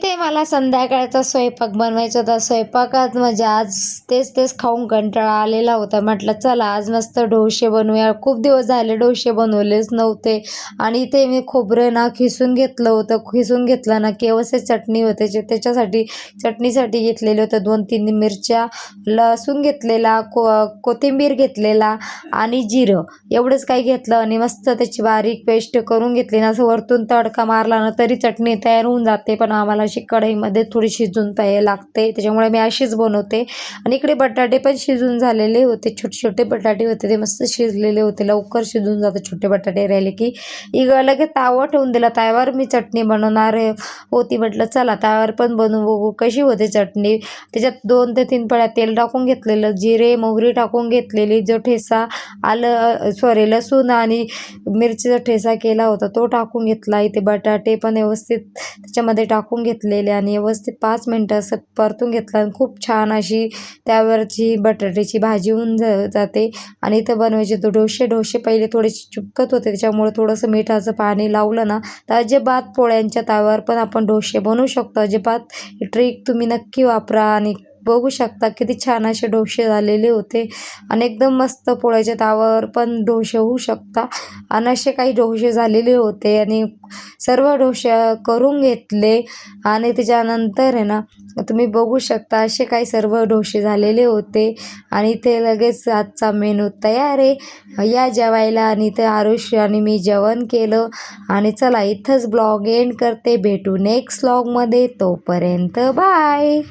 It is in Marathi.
इथे मला संध्याकाळचा स्वयंपाक बनवायचा होता. स्वयंपाकात म्हणजे आज तेच तेच खाऊन कंटाळा आलेला होता. म्हटलं चला आज मस्त डोसे बनवूया. खूप दिवस झाले डोसे बनवलेच नव्हते. आणि इथे मी खोबरं ना खिसून घेतलं होतं. खिसून घेतलं ना की व्यवस्थित चटणी होते. त्याच्यासाठी चटणीसाठी घेतलेले होते 2-3 मिरच्या, लसूण घेतलेला, कोथिंबीर घेतलेला आणि जिरं एवढंच काही घेतलं आणि मस्त त्याची बारीक पेस्ट करून घेतली ना. असं वरतून तडका मारला ना तरी चटणी तयार होऊन जाते. पण आम्हाला अशी कढईमध्ये थोडी शिजून लागते, त्याच्यामुळे मी अशीच बनवते. आणि इकडे बटाटे पण शिजून झालेले होते. छोटे छोटे बटाटे होते, ते मस्त शिजलेले होते. लवकर शिजून जाते छोटे बटाटे राहिले की. लगेच तावा ठेवून दिला. ताव्यावर मी चटणी बनवणार होती. म्हटलं चला ताव्यावर पण बनवू बघू कशी होते चटणी. त्याच्यात 2 ते 3 पळ्या तेल टाकून घेतलेलं, जिरे मोहरी टाकून घेतलेली, जो ठेसा लसूण आणि मिरचीचा ठेसा केला होता तो टाकून घेतला. इथे बटाटे पण व्यवस्थित त्याच्यामध्ये टाकून घेतलेले आणि व्यवस्थित 5 मिनटं असं परतून घेतलं आणि खूप छान अशी त्यावरची बटाट्याची भाजी होऊन जाते. आणि इथं बनवायचे तो डोसे पहिले थोडेसे चिपकत होते, त्याच्यामुळे थोडंसं मिठाचं पाणी लावलं ना तर अजिबात पोळ्यांच्या ताव्यावर पण आपण डोसे बनवू शकतो. अजिबात ही ट्रिक तुम्ही नक्की वापरा आणि बघू शकता किती छान असे डोसे झालेले होते. आणि एकदम मस्त पोळ्याच्या ताव्यावर पण डोसे होऊ शकता. आणि असे काही डोसे झालेले होते आणि सर्व डोसे करून घेतले. आणि त्याच्यानंतर आहे ना तुम्ही बघू शकता असे काही सर्व डोसे झालेले होते. आणि इथे लगेच आजचा मेनू तयार आहे, या जेवायला. आणि इथे आरुष आणि मी जेवण केलं. आणि चला इथंच ब्लॉग एंड करते. भेटू नेक्स्ट ब्लॉगमध्ये, तोपर्यंत बाय.